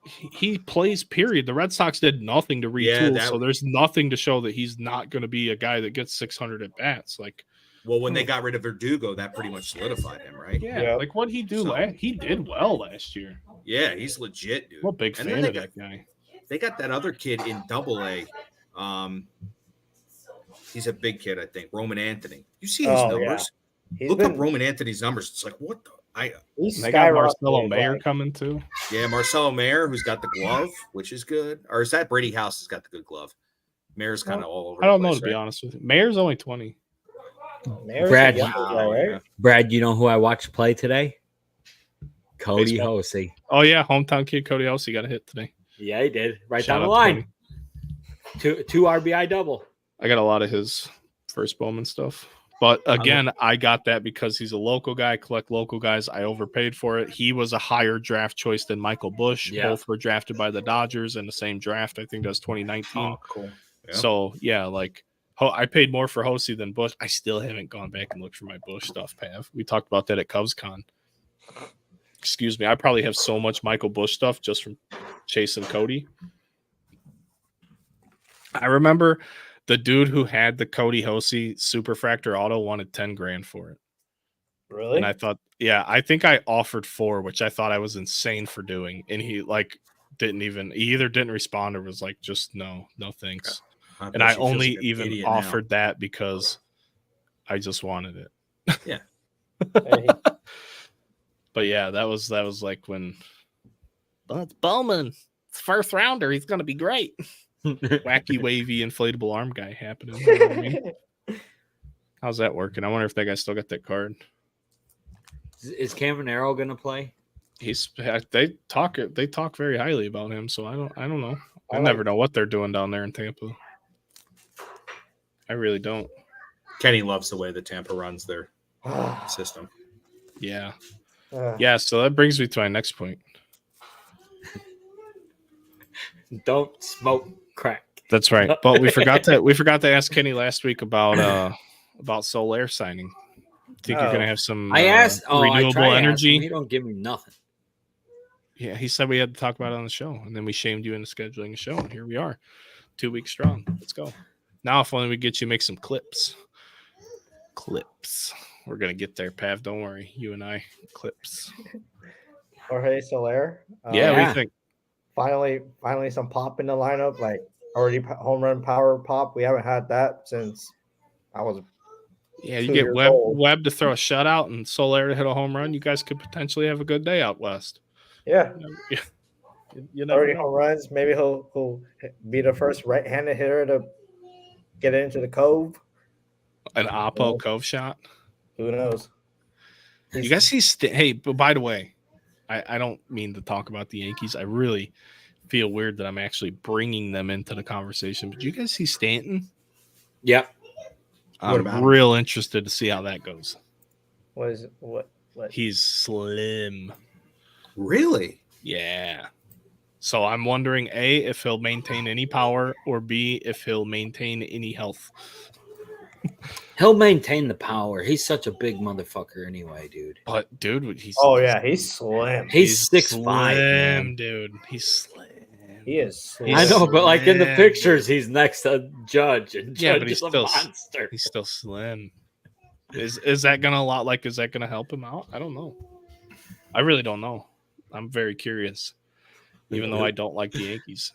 He plays, period. The Red Sox did nothing to retool, so there's nothing to show that he's not going to be a guy that gets 600 at bats. Like, well, when they got rid of Verdugo, that pretty much solidified him, right? Yeah. Like what he do? He did well last year. Yeah, he's legit, dude. I'm a big fan of that guy. They got that other kid in Double-A. He's a big kid, I think. Roman Anthony. You see his numbers? Yeah. Look up Roman Anthony's numbers. It's like, what the? They got Marcelo Mayer coming too. Yeah, Marcelo Mayer, who's got the glove, which is good. Or is that Brady House has got the good glove? Mayer's kind of all over. I don't know, to be honest with you. Mayer's only 20. Brad, you know who I watched play today? Cody Hosey. Oh yeah, hometown kid Cody Hosey got a hit today. Yeah, he did. Right down the line. Two RBI double. I got a lot of his first Bowman stuff. But again, I got that because he's a local guy, collect local guys. I overpaid for it. He was a higher draft choice than Michael Bush. Yeah. Both were drafted by the Dodgers in the same draft. I think that was 2019. Oh, cool. Yeah. So, yeah, like I paid more for Hosey than Bush. I still haven't gone back and looked for my Bush stuff, Pav. We talked about that at CubsCon. Excuse me. I probably have so much Michael Bush stuff just from chasing Cody. I remember the dude who had the Cody Hosey Superfractor auto wanted 10 grand for it. Really? And I thought, I think I offered 4, which I thought I was insane for doing. And he he either didn't respond or was like, just no thanks. And I only even offered that because I just wanted it. Yeah. But yeah, that was like when it's Bowman, it's first rounder. He's going to be great. Wacky, wavy, inflatable arm guy happening. You know what I mean? How's that working? I wonder if that guy still got that card. Is Cavanero going to play? They talk very highly about him, so I don't know. I I never like- know what they're doing down there in Tampa. I really don't. Kenny loves the way that Tampa runs their system. Yeah. Uh, Yeah, so that brings me to my next point. Don't smoke crack. That's right. But we forgot to ask Kenny last week about Soler signing. Think you're Oh. gonna have some I asked. I renewable tried to ask energy? him, he don't give me nothing. Yeah, he said we had to talk about it on the show, and then we shamed you into scheduling a show, and here we are, 2 weeks strong. Let's go. Now, if only we get you to make some clips. We're gonna get there, Pav. Don't worry. You and I, clips. Jorge Soler. Yeah, Yeah. we think. Finally, some pop in the lineup. Like already home run power pop. We haven't had that since I was. Yeah, you 2 get years old. Webb to throw a shutout and Soler to hit a home run. You guys could potentially have a good day out west. Yeah, You never already know. home runs. Maybe he'll be the first right-handed hitter to get into the Cove. An Oppo Cove shot. Who knows? You guys see? Hey, but by the way, I don't mean to talk about the Yankees. I really feel weird that I'm actually bringing them into the conversation. But you guys see Stanton? Yep. What I'm about him? real interested to see how that goes. What? He's slim. Really? Yeah. So I'm wondering, A, if he'll maintain any power, or B, if he'll maintain any health. He'll maintain the power. He's such a big motherfucker anyway, dude. But, dude, he's Oh yeah, he's slim. He's 6'5", slim, man. dude. He's slim. He is slim. I know, but like in the slim, pictures, he's next to Judge, and Yeah, Judge but he's is a still- monster. He's still slim. Is that gonna help him out? I don't know. I really don't know. I'm very curious. Even though I don't like the Yankees.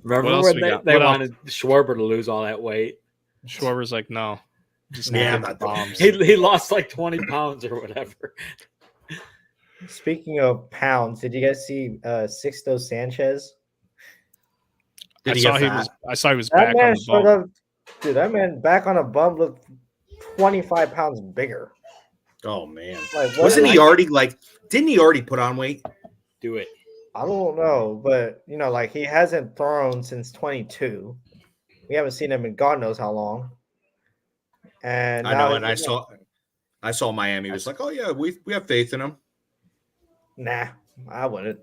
What Remember else when we they got? What else? wanted Schwarber to lose all that weight? Schwarber's like, no. Just Yeah, yeah, I'm not doing bombs. He lost like 20 pounds or whatever. Speaking of pounds, did you guys see Sixto Sanchez? I Did he saw get he fat? was That back on man the showed bump. up. Dude, that man back on a bump looked 25 pounds bigger. Oh man. Like, what Wasn't is- he already didn't he already put on weight? Do it. I don't know, but like he hasn't thrown since 22. We haven't seen him in God knows how long. And I now know, and he's- I saw Miami was like, oh yeah, we have faith in him. Nah, I wouldn't.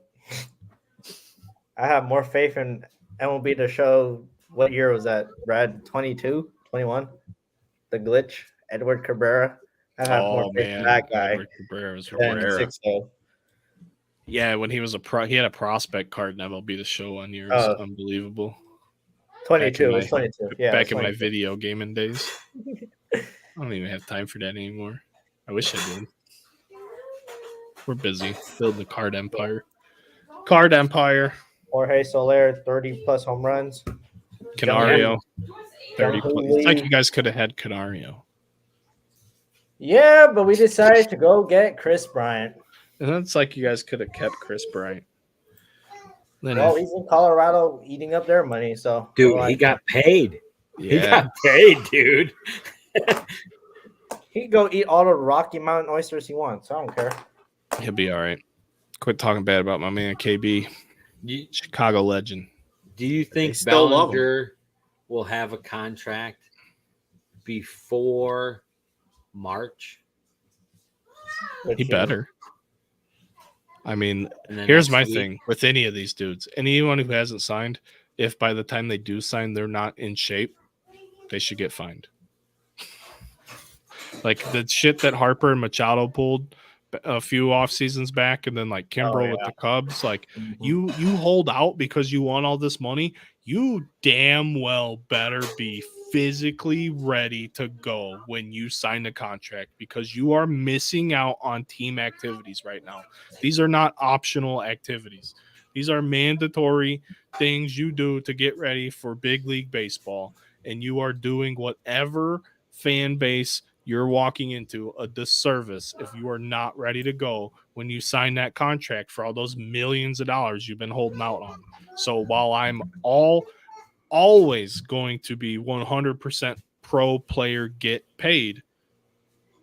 I have more faith in MLB to show what year was that, Brad? 22, 21? The glitch, Edward Cabrera. I have more faith in that guy Edward Cabrera was than Cabrera. Sixto. Yeah, when he was he had a prospect card in MLB The Show on years. Oh. Unbelievable. 22, it was my- 22. Yeah, Back it in was my 22. video gaming days. I don't even have time for that anymore. I wish I did. We're busy building the card empire. Card empire. Jorge Soler, 30 plus home runs. Canario. 30 plus. It's like Holy- you guys could have had Canario. Yeah, but we decided to go get Chris Bryant. And it's like you guys could have kept Chris Bryant. Then, Well, he's in Colorado eating up their money, so Dude, well, he got paid. He yeah. got paid, dude. he can go eat all the Rocky Mountain oysters he wants. I don't care. He'll be all right. Quit talking bad about my man KB, You, Chicago legend. do you think They still love him. Bellinger will have a contract before March? Which He is- better. I mean, And then here's next my week- thing with any of these dudes. Anyone who hasn't signed, if by the time they do sign, they're not in shape, they should get fined. Like the shit that Harper and Machado pulled a few off seasons back, and then like Kimbrel with yeah. the Cubs. Like Mhm. you hold out because you want all this money. You damn well better be physically ready to go when you sign the contract, because you are missing out on team activities right now. These are not optional activities. These are mandatory things you do to get ready for big league baseball, and you are doing whatever fan base you're walking into a disservice if you are not ready to go when you sign that contract for all those millions of dollars you've been holding out on. So while I'm always going to be 100% pro player get paid.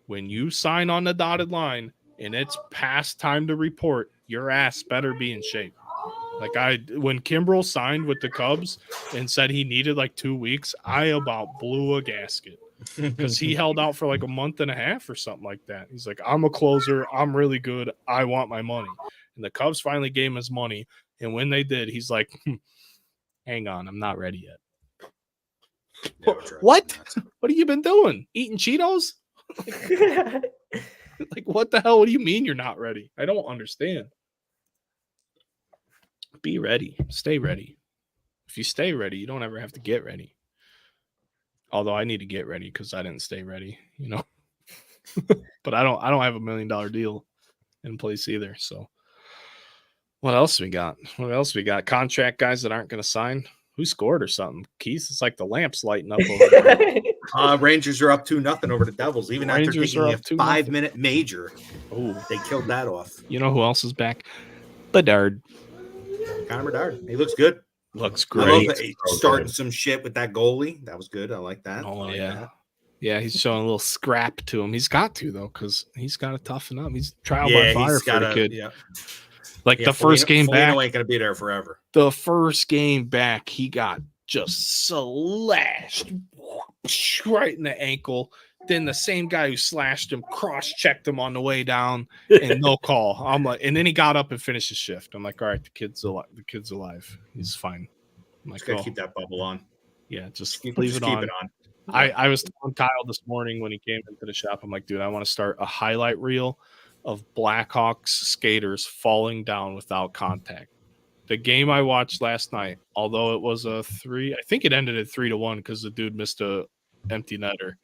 When you sign on the dotted line and it's past time to report, your ass better be in shape. Like when Kimbrel signed with the Cubs and said he needed like 2 weeks, I about blew a gasket because he held out for like a month and a half or something like that. He's like, I'm a closer. I'm really good. I want my money. And the Cubs finally gave him his money. And when they did, he's like, hang on, I'm not ready yet. What? What have you been doing? Eating Cheetos? Like, what the hell? What do you mean you're not ready? I don't understand. Be ready. Stay ready. If you stay ready, you don't ever have to get ready. Although I need to get ready because I didn't stay ready, you know. But I don't have $1 million deal in place either. So what else we got? What else we got? Contract guys that aren't going to sign. Who scored or something? Keith, it's like the lamps lighting up over there. Rangers are up 2-0 over the Devils. Even Rangers after are taking up a 2-0. 5-minute major, they killed that off. You know who else is back? Bedard. Connor Bedard. He looks good. Looks I love great. that he's starting some shit with that goalie. That was good. I like that. Oh, I like yeah. that. Yeah, he's showing a little scrap to him. He's got to, though, because he's got to toughen up. He's trial by fire he's for the kid. Yeah. Like the first game back. Foligno ain't going to be there forever. The first game back, he got just slashed right in the ankle. Then the same guy who slashed him cross-checked him on the way down and no call. I'm like, and then he got up and finished his shift. I'm like, all right, the kid's alive. The kid's alive. He's fine. I'm like, Just got to keep that bubble on. Yeah, just Keep leave it it on. on. I was telling Kyle this morning when he came into the shop, I'm like, dude, I want to start a highlight reel of Blackhawks skaters falling down without contact. The game I watched last night, although it was I think it ended at 3-1 because the dude missed a empty netter.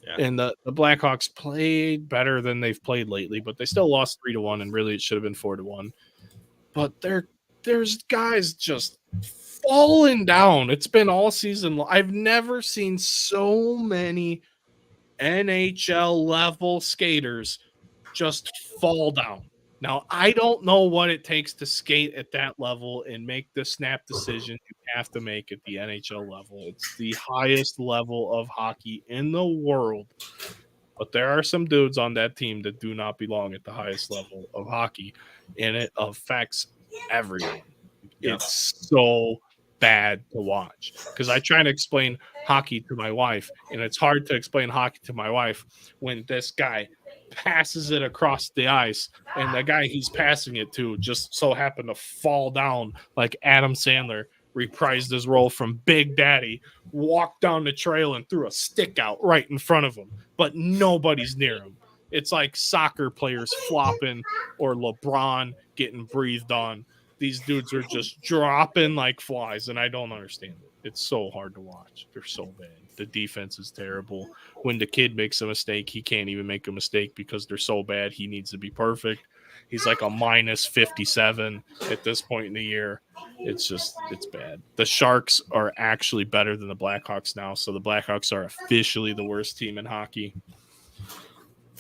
Yeah. And the Blackhawks played better than they've played lately, but they still lost 3-1, and really it should have been 4-1. But there's guys just falling down. It's been all season. I've never seen so many NHL level skaters just fall down. Now, I don't know what it takes to skate at that level and make the snap decision you have to make at the NHL level. It's the highest level of hockey in the world. But there are some dudes on that team that do not belong at the highest level of hockey, and it affects everyone. Yeah. It's so bad to watch because I try to explain hockey to my wife, and it's hard to explain hockey to my wife when this guy passes it across the ice and the guy he's passing it to just so happened to fall down like Adam Sandler reprised his role from Big Daddy, walked down the trail and threw a stick out right in front of him, but nobody's near him. It's like soccer players flopping or LeBron getting breathed on. These dudes are just dropping like flies, and I don't understand it. It's so hard to watch. They're so bad. The defense is terrible. When the kid makes a mistake, he can't even make a mistake because they're so bad. He needs to be perfect. He's like a minus 57 at this point in the year. It's bad. The Sharks are actually better than the Blackhawks now, so the Blackhawks are officially the worst team in hockey.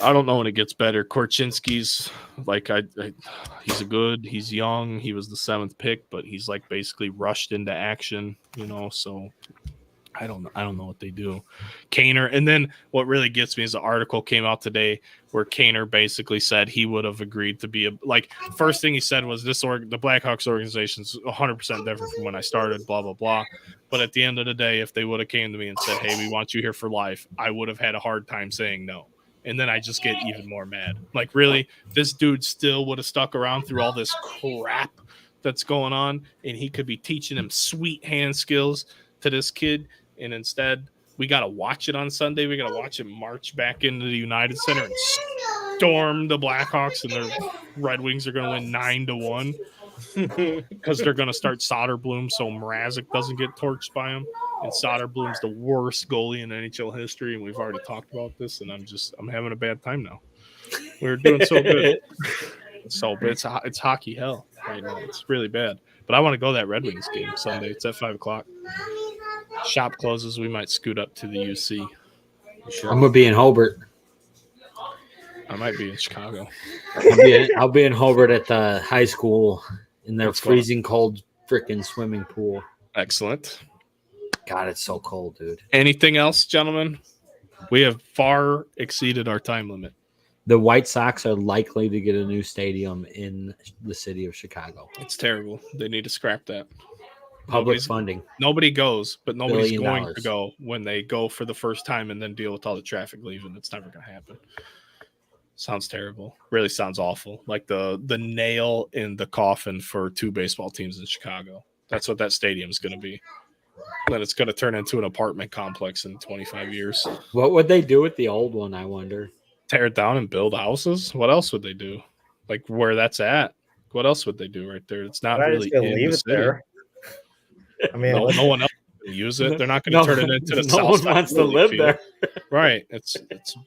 I don't know when it gets better. Korchinski's like he's young. He was the 7th pick, but he's like basically rushed into action, you know, so I don't know what they do. Kaner, and then what really gets me is the article came out today where Kaner basically said he would have agreed to be first thing he said was the Blackhawks organization is 100% different from when I started, blah, blah, blah. But at the end of the day, if they would have came to me and said, hey, we want you here for life, I would have had a hard time saying no. And then I just get even more mad. Like, really, this dude still would have stuck around through all this crap that's going on, and he could be teaching him sweet hand skills to this kid. And instead, we got to watch it on Sunday. We got to watch him march back into the United Center and storm the Blackhawks, and the Red Wings are going to win 9-1 because they're going to start Soderblom so Mrazek doesn't get torched by him. And Soderblom's the worst goalie in NHL history, and we've already talked about this, and I'm having a bad time now. We're doing so good. It's hockey hell right now. It's really bad. But I want to go to that Red Wings game Sunday. It's at 5:00. Shop closes. We might scoot up to the UC. I'm gonna be in Hobart. I might be in Chicago. I'll be in Hobart at the high school in their freezing cold freaking swimming pool. Excellent. God, it's so cold, dude. Anything else, gentlemen? We have far exceeded our time limit. The White Sox are likely to get a new stadium in the city of Chicago. It's terrible. They need to scrap that. Public funding. Nobody goes, but nobody's $1 going billion. to go when they go for the first time and then deal with all the traffic leaving. It's never going to happen. Sounds terrible. Really sounds awful. Like the nail in the coffin for 2 baseball teams in Chicago. That's what that stadium is going to be. Then it's going to turn into an apartment complex in 25 years. What would they do with the old one, I wonder? Tear it down and build houses? What else would they do? Like where that's at? What else would they do right there? It's not Why really just in leave the it city. there? I mean, No one else can use it. They're not going to turn it into the no south one side wants to Wrigley live Field. there. Right. It's a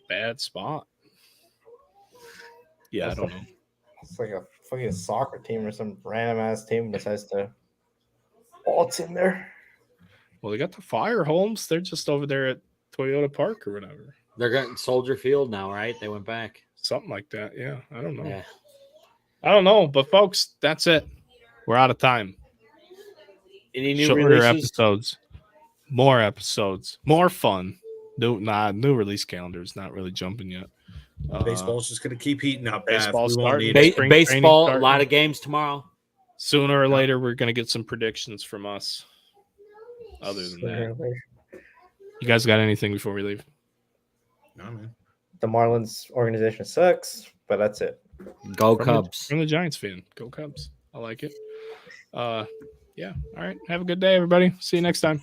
bad spot. Yeah, I don't know. it's like a fucking soccer team or some random ass team decides to waltz in there. Well, they got the Fire Homes. They're just over there at Toyota Park or whatever. They're getting Soldier Field now, right? They went back. Something like that. Yeah. I don't know. Yeah. I don't know. But folks, that's it. We're out of time. Any new Shorter releases? episodes. More episodes. More fun. New release calendars. Not really jumping yet. Baseball's just going to keep heating up. baseball's We won't starting. need it. Spring Baseball, a training lot starting. of games tomorrow. Sooner or later, we're going to get some predictions from us. Other than that, you guys got anything before we leave? No, man. The Marlins organization sucks, but that's it. Go From Cubs. From the Giants fan. Go Cubs. I like it. Yeah. All right. Have a good day, everybody. See you next time.